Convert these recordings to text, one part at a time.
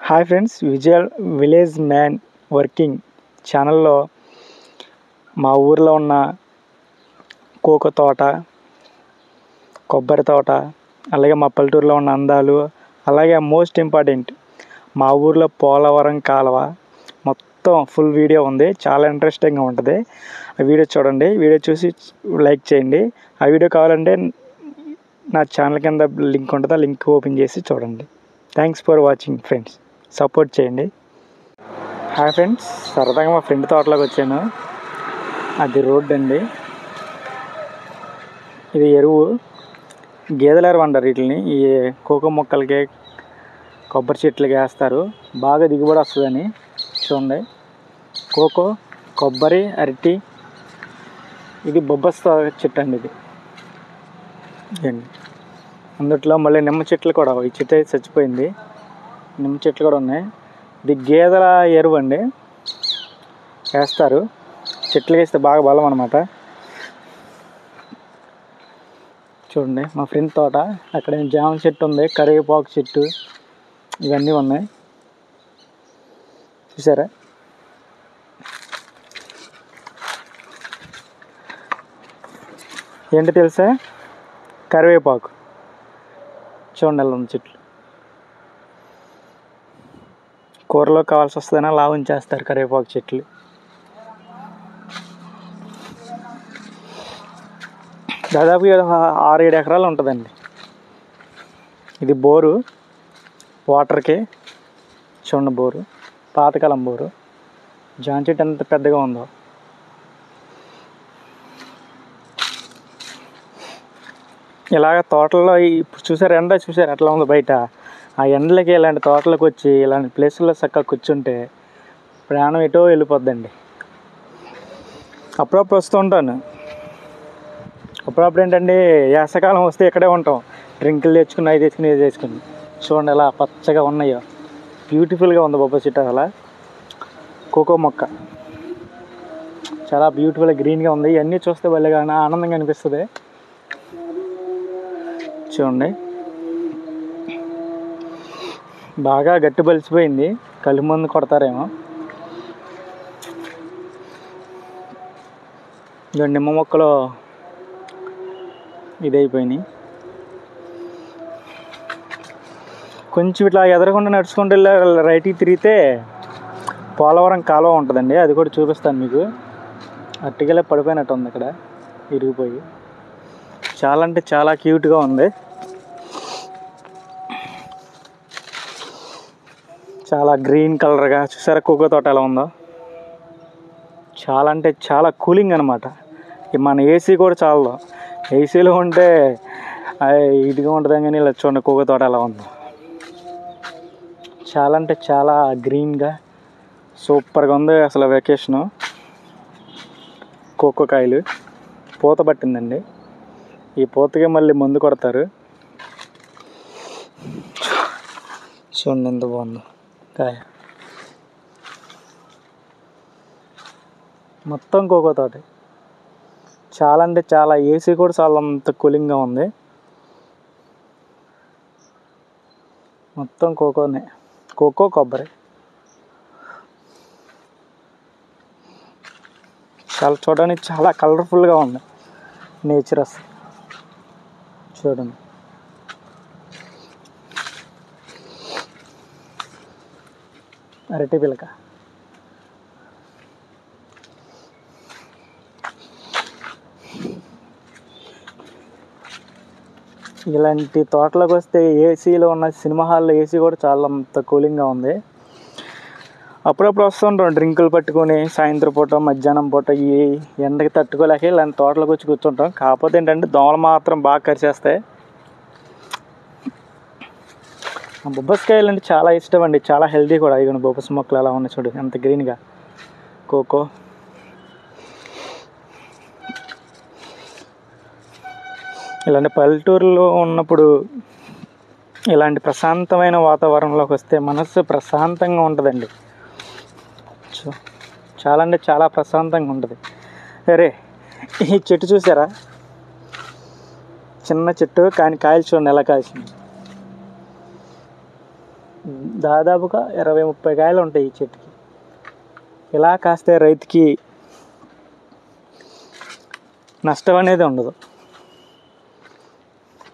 Hi friends, village man working ఛానల్లో మా ఊర్లో ఉన్న కోకో తోట, కొబ్బరి తోట, అలాగే మా పల్లెటూరులో ఉన్న అందాలు, అలాగే మోస్ట్ ఇంపార్టెంట్ మా ఊర్లో పోలవరం కాలువ మొత్తం ఫుల్ వీడియో ఉంది. చాలా ఇంట్రెస్టింగ్గా ఉంటుంది. ఆ వీడియో చూడండి. వీడియో చూసి లైక్ చేయండి. ఆ వీడియో కావాలంటే నా ఛానల్ కింద లింక్ ఉంటుంది. ఆ లింక్ ఓపెన్ చేసి చూడండి. Thanks for watching friends. Support చేయండి. హాయ్ ఫ్రెండ్స్, సరదాగా మా ఫ్రెండ్ తోటలోకి వచ్చాను. అది రోడ్ అండి. ఇది ఎరువు, గేదెల ఎరువు అంటారు వీటిని. ఈ కోకో మొక్కలకి, కొబ్బరి చెట్లకి వేస్తారు. బాగా దిగుబడి వస్తుందని. చూడండి, కోకో, కొబ్బరి, అరటి, ఇది బొబ్బస్ చెట్టు అండి. ఇది అందుట్లో మళ్ళీ నిమ్మ చెట్లు కూడా, ఈ చెట్టు అయితే చచ్చిపోయింది. నిమ్మ చెట్లు కూడా ఉన్నాయి. ఇది గేదెల ఎరువు అండి, వేస్తారు. చెట్లకి వేస్తే బాగా బలం అన్నమాట. చూడండి, మా ఫ్రెండ్ తోట. అక్కడ జామ చెట్టు ఉంది, కరివేపాకు చెట్టు, ఇవన్నీ ఉన్నాయి. చూసారా? ఏంటి తెలుసా? కరివేపాకు. చూడండి, అలా ఉంది చెట్లు. కూరలో కావాల్సి వస్తుందన్నా లావు ఉంచేస్తారు కరివేపాకు చెట్లు. దాదాపు 6-7 ఎకరాలు ఉంటుందండి. ఇది బోరు వాటర్కి. చూడండి, బోరు, పాతకాలం బోరు. జామ చెట్టు ఎంత పెద్దగా ఉందో. ఇలాగ తోటల్లో ఇప్పుడు చూసారు, ఎండ చూసారు ఎట్లా ఉందో బయట. ఆ ఎండలకి ఇలాంటి తోటలకు వచ్చి ఇలాంటి ప్లేసుల్లో చక్కగా కూర్చుంటే ప్రాణం ఎటో వెళ్ళిపోద్దండి. అప్పుడప్పుడు వస్తూ ఉంటాను. అప్పుడప్పుడు ఏంటంటే వేసవకాలం వస్తే ఇక్కడే ఉంటాం. డ్రింకులు తెచ్చుకుని, అవి తెచ్చుకుని, ఇది తెచ్చుకుని. చూడండి ఎలా పచ్చగా ఉన్నాయో. బ్యూటిఫుల్గా ఉంది బొబ్బ చెట్టు. అలా కోకో మొక్క చాలా బ్యూటిఫుల్గా గ్రీన్గా ఉంది. ఇవన్నీ చూస్తే భలేగా ఆనందంగా అనిపిస్తుంది. చూడండి, బాగా గట్టి బలిసిపోయింది. కళ్ళు మందు కొడతారేమో. ఇక నిమ్మ మొక్కలు ఇదైపోయినాయి. కొంచెం ఇట్లా ఎదరకుండా నడుచుకుంటూ రైట్కి తిరిగితే పోలవరం కాలువ ఉంటుందండి. అది కూడా చూపిస్తాను మీకు. అట్టికెళ్ళి పడిపోయినట్టు ఉంది, ఇక్కడ ఇరిగిపోయి. చాలా అంటే చాలా క్యూట్గా ఉంది. చాలా గ్రీన్ కలర్గా. చూసారా కోకో తోట ఎలా ఉందో? చాలా అంటే చాలా కూలింగ్ అనమాట. మన ఏసీ కూడా చాలదు. ఏసీలో ఉంటే ఇదిగా ఉంటుంది, కానీ ఇలా చూడండి కోకో తోట ఎలా ఉందో. చాలా అంటే చాలా గ్రీన్గా సూపర్గా ఉంది. అసలు వెకేషను. కోకో కాయలు పూత పట్టిందండి. ఈ పూతకి మళ్ళీ మందు కొడతారు. చూడండి ఎంత బాగుందో కాయ. మొత్తం కోకో తోట. చాలా అంటే చాలా, ఏసీ కూడా చాలా అంత కూలింగ్గా ఉంది. మొత్తం కోకోనే, కోకో, కొబ్బరి. చాలా చూడడానికి చాలా కలర్ఫుల్గా ఉంది నేచర్ అసలు. చూడండి, అరటి పిలక. ఇలాంటి తోటలోకి వస్తే ఏసీలో ఉన్న సినిమా హాల్లో ఏసీ కూడా చాలా అంత కూలింగ్గా ఉంది. అప్పుడప్పుడు వస్తుంటాం డ్రింకులు పట్టుకొని, సాయంత్రం పూట, మధ్యాహ్నం పూట ఈ ఎండకి తట్టుకోలేక ఇలాంటి తోటలోకి వచ్చి కూర్చుంటాం. కాకపోతే ఏంటంటే దోమలు మాత్రం బాగా కరిచేస్తాయి. బొబ్బస్కాయలు అంటే చాలా ఇష్టం అండి. చాలా హెల్దీ కూడా. ఇక బొబ్బస్ మొక్కలు ఎలా ఉన్నాయి చూడు, ఎంత గ్రీన్గా. కోకో. ఇలాంటి పల్లెటూరులో ఉన్నప్పుడు ఇలాంటి ప్రశాంతమైన వాతావరణంలోకి వస్తే మనసు ప్రశాంతంగా ఉంటుందండి. చాలా అంటే చాలా ప్రశాంతంగా ఉంటుంది. అరే, ఈ చెట్టు చూసారా? చిన్న చెట్టు కానీ కాయలు చూడండి ఎలా కాల్చింది. దాదాపుగా 20-30 కాయలు ఉంటాయి ఈ చెట్టుకి. ఇలా కాస్తే రైతుకి నష్టం అనేది ఉండదు.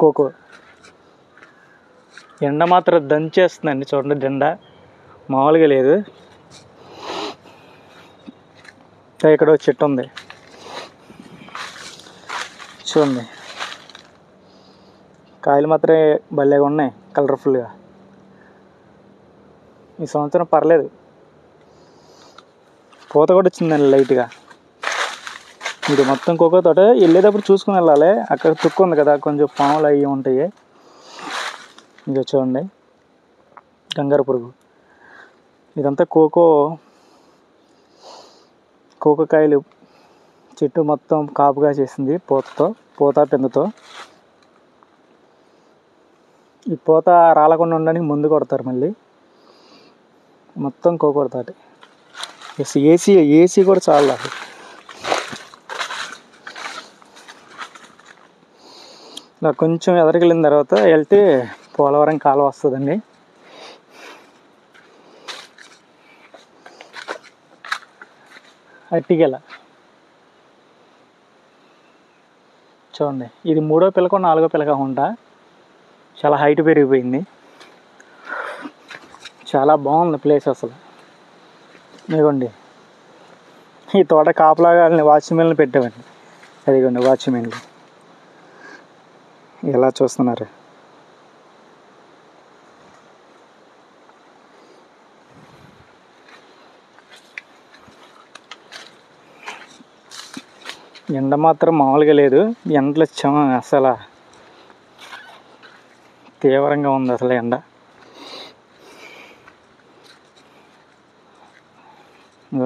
కోకో ఎండ మాత్రం దంచేస్తుందండి. చూడండి, ఎండ మామూలుగా లేదు. ఇక్కడ ఒక చెట్టు ఉంది చూడండి, కాయలు మాత్రమే భలేగా ఉన్నాయి, కలర్ఫుల్గా. ఈ సంవత్సరం పర్లేదు, పూత కూడా వచ్చిందండి లైట్గా. ఇది మొత్తం కోకో తోట. వెళ్ళేటప్పుడు చూసుకుని వెళ్ళాలి, అక్కడ తుక్కు ఉంది కదా, కొంచెం పాములు అవి ఉంటాయి. ఇక చూడండి, గంగర పురుగు. ఇదంతా కోకో కాయలు చెట్టు మొత్తం కాపుగా చేసింది పూత పిందతో. ఈ పూత రాలకుండా ఉండడానికి ముందు కొడతారు మళ్ళీ. మొత్తం కోకో తోట. ఏసీ కూడా చాలా. ఇలా కొంచెం ఎదరికెళ్ళిన తర్వాత వెళ్తే పోలవరం కాలువ వస్తుందండి. అట్టిగెల చూడండి, ఇది 3వ పిలక 4వ పిలక ఉంటా. చాలా హైట్ పెరిగిపోయింది, చాలా బాగుంది ప్లేస్ అసలు. ఇదిగోండి, ఈ తోట కాపలాగా వాచ్మెన్లు పెట్టామండి. అదిగోండి వాచ్మెన్లు ఎలా చూస్తున్నారు. ఎండ మాత్రం మామూలుగా లేదు. ఎండలు అసలు తీవ్రంగా ఉంది అసలు ఎండ.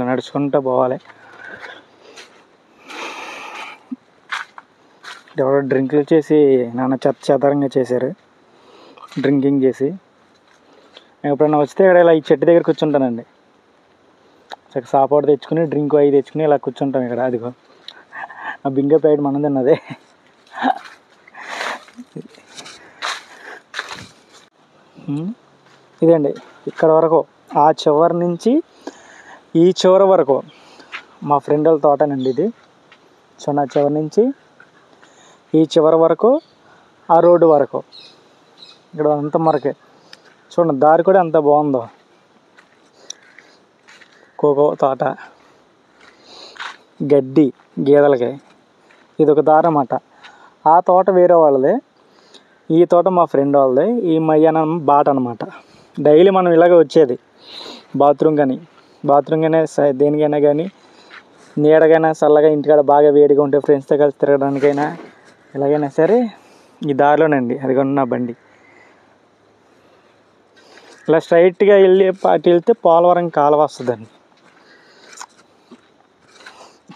నడుచుకుంటూ పోవాలి. ఎవరో డ్రింకులు చేసి నాన్న చెత్తరంగా చేశారు, డ్రింకింగ్ చేసి. ఎప్పుడైనా వస్తే ఇక్కడ ఇలా ఈ చెట్టు దగ్గర కూర్చుంటానండి. సాపాటు తెచ్చుకుని డ్రింక్ అవి తెచ్చుకుని ఇలా కూర్చుంటాం ఇక్కడ. అదిగో ఆ బింగ ప్యాకెట్ మనం తిన్నదే. ఇదండి, ఇక్కడ వరకు ఆ చివరి నుంచి ఈ చివరి వరకు మా ఫ్రెండ్ వాళ్ళ తోటనండి ఇది. సో నా చివరి నుంచి ఈ చివరి వరకు ఆ రోడ్డు వరకు ఇక్కడ అంత మరకే. చూడండి, దారి కూడా ఎంత బాగుందో. కోకో తోట, గడ్డి గేదెలకి. ఇది ఒక దారి అన్నమాట. ఆ తోట వేరే వాళ్ళదే, ఈ తోట మా ఫ్రెండ్ వాళ్ళదే. ఈ మధ్యాహ్నం బాట అనమాట. డైలీ మనం ఇలాగే వచ్చేది బాత్రూమ్ కానీ దేనికైనా కానీ, నీడకైనా చల్లగా, ఇంటికాడ బాగా వేడిగా ఉంటే ఫ్రెండ్స్తో కలిసి తిరగడానికైనా ఎలాగైనా సరే ఈ దారిలోనండి. అది నా బండి. ఇలా స్ట్రైట్గా వెళ్తే పోలవరం కాలువ వస్తుందండి.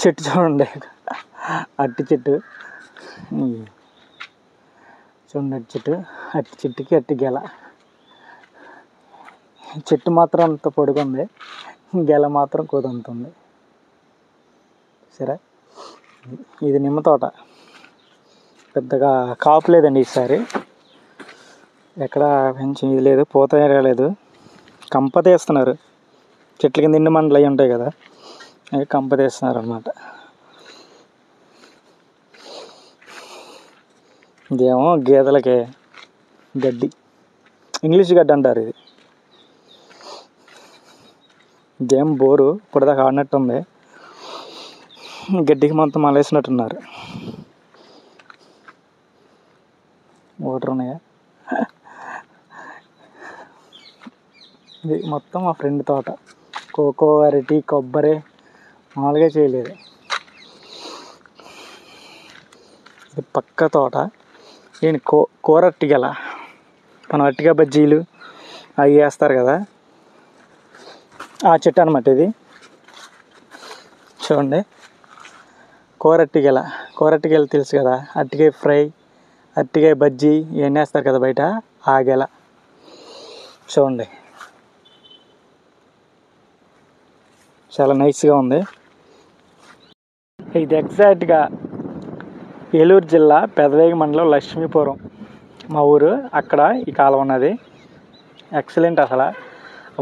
చెట్టు చూడండి, అట్టి చెట్టు చూడండి, అట్టి చెట్టుకి అట్టి గెల. చెట్టు మాత్రం అంత పొడుగుంది, గెల మాత్రం కుదంతుంది. సరే, ఇది నిమ్మ తోట. పెద్దగా కాపు లేదండి ఈసారి. ఎక్కడ పెంచి ఇది లేదు, పూత రాలేదు. కంప తీస్తున్నారు. చెట్ల కింద ఎండు మండలు అవి ఉంటాయి కదా, అవి కంప తీస్తున్నారు అన్నమాట. ఇదేమో గేదెలకి గడ్డి, ఇంగ్లీష్ గడ్డి అంటారు ఇది. ఇదేం బోరు ఇప్పటిదాకా ఆడినట్టుంది. గడ్డికి మొత్తం మలేసినట్టున్నారు. వాటర్ ఉన్నాయా? ఇది మొత్తం మా ఫ్రెండ్ తోట. కోకో, అరటి, కొబ్బరి మామూలుగా చేయలేదు. ఇది పక్క తోట. నేను కూర అట్టిగల, మనం అట్టిగా బజ్జీలు అవి వేస్తారు కదా, ఆ చెట్టు అనమాట ఇది. చూడండి, కూరట్టిగల తెలుసు కదా, అట్టికాయ ఫ్రై, అట్టికాయ బజ్జీ ఇవన్నీ వేస్తారు కదా బయట, ఆ గెల. చూడండి, చాలా నైస్గా ఉంది. ఇది ఎగ్జాక్ట్గా ఏలూరు జిల్లా పెదవేగి మండలం లక్ష్మీపురం మా ఊరు. అక్కడ ఈ కాలువ ఉన్నది. ఎక్సలెంట్. అసలు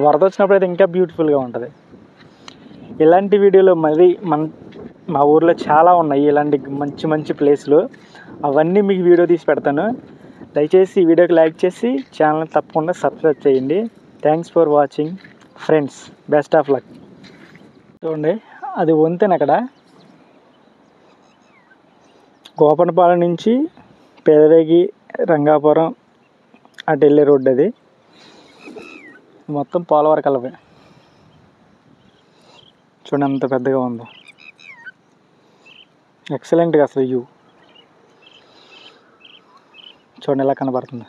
వరద వచ్చినప్పుడు అయితే ఇంకా బ్యూటిఫుల్గా ఉంటుంది. ఇలాంటి వీడియోలు మళ్ళీ మా ఊర్లో చాలా ఉన్నాయి, ఇలాంటి మంచి మంచి ప్లేస్లు. అవన్నీ మీకు వీడియో తీసి పెడతాను. దయచేసి ఈ వీడియోకి లైక్ చేసి ఛానల్ తప్పకుండా సబ్స్క్రైబ్ చేయండి. Thanks for watching friends. Best of luck. చూడండి, అది వంతెన. అక్కడ గోపనపాలెం నుంచి పేదవేగి రంగాపురం అటు వెళ్ళే రోడ్డు. అది మొత్తం పోలవరం కలపే. చూడండి ఎంత పెద్దగా ఉందో. ఎక్సలెంట్గా అసలు వ్యూ చూడండి ఎలా కనబడుతుంది.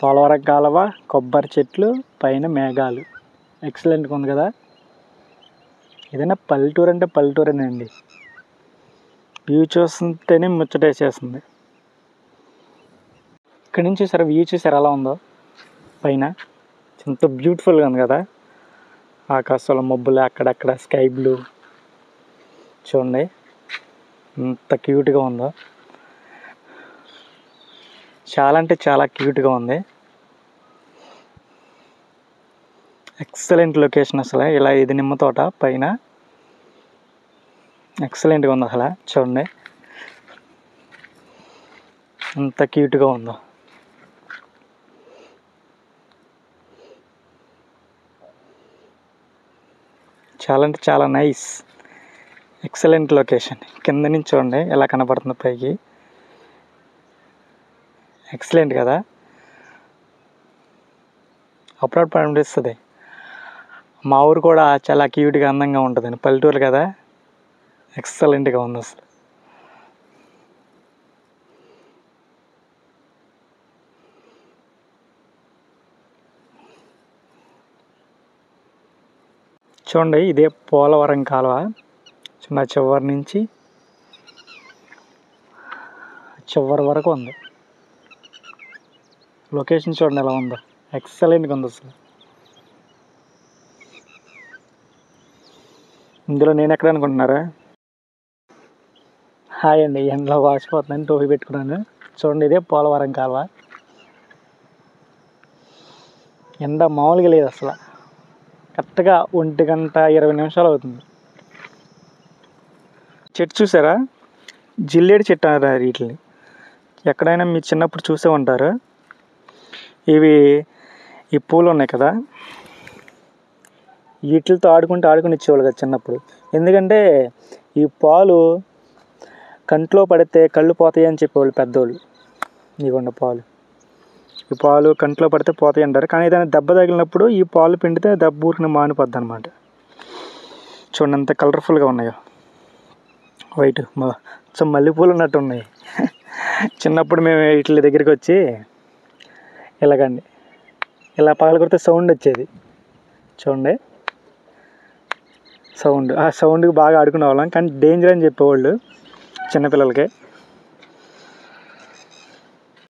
పోలవరం కాలువ, కొబ్బరి చెట్లు, పైన మేఘాలు. ఎక్సలెంట్గా ఉంది కదా. ఏదైనా పల్లెటూరు అంటే పల్లెటూరేనండి. వ్యూ చూస్తుంటేనే ముచ్చటేసేస్తుంది. ఇక్కడ నుంచి చూసారా, వ్యూ చూసారా ఎలా ఉందో పైన. ఎంత బ్యూటిఫుల్గా ఉంది కదా. ఆకాశంలో మబ్బులు, అక్కడక్కడ స్కై బ్లూ. చూడండి ఎంత క్యూట్గా ఉందో. చాలా అంటే చాలా క్యూట్గా ఉంది. ఎక్సలెంట్ లొకేషన్ అసలు. ఇలా ఇది నిమ్మ తోట పైన ఎక్సలెంట్గా ఉంది అసలు. చూడండి ఎంత క్యూట్గా ఉందో. చాలా అంటే చాలా నైస్. Excellent location. కింద నుంచి చూడండి ఎలా కనపడుతుంది పైకి. ఎక్సలెంట్ కదా. అప్పుడప్పుడు అనిపిస్తుంది మా ఊరు కూడా చాలా క్యూట్గా అందంగా ఉంటుందని. పల్లెటూరు కదా. ఎక్సలెంట్గా ఉంది అసలు. చూడండి ఇదే పోలవరం కాలువ. చిన్న చివరి నుంచి చివరి వరకు ఉంది. లొకేషన్ చూడండి ఎలా ఉందో. ఎక్సలెంట్గా ఉంది అసలు. ఇందులో నేను ఎక్కడ అనుకుంటున్నారా? హాయ్ అండి, ఎండలో వాసిపోతున్నాను, టోపీ పెట్టుకున్నాను. చూడండి ఇదే పోలవరం కాలువ. ఎండ మామూలుగా లేదు అసలు. కరెక్ట్గా 1:20 అవుతుంది. చెట్టు చూసారా, జిల్లేడు చెట్టు అంటారు వీటిని. ఎక్కడైనా మీరు చిన్నప్పుడు చూసే ఉంటారు. ఈ పూలు ఉన్నాయి కదా, వీటితో ఆడుకుని ఇచ్చేవాళ్ళు కదా చిన్నప్పుడు. ఎందుకంటే ఈ పాలు కంట్లో పడితే కళ్ళు పోతాయి అని చెప్పేవాళ్ళు పెద్దోళ్ళు. ఇవ్వండి పాలు. ఈ పాలు కంట్లో పడితే పోతాయి అంటారు. కానీ ఏదైనా దెబ్బ తగిలినప్పుడు ఈ పాలు పిండితే దెబ్బ ఊరికి మానిపోద్ది అనమాట. చూడండి ఎంత కలర్ఫుల్గా ఉన్నాయో. వైట్ మల్లెపూలు ఉన్నట్టు ఉన్నాయి. చిన్నప్పుడు మేము వీటి దగ్గరికి వచ్చి ఇలాగండి ఇలా పగల కొడితే సౌండ్ వచ్చేది. చూడండి సౌండ్. ఆ సౌండ్కి బాగా ఆడుకునే వాళ్ళం. కానీ డేంజర్ అని చెప్పేవాళ్ళు చిన్నపిల్లలకి.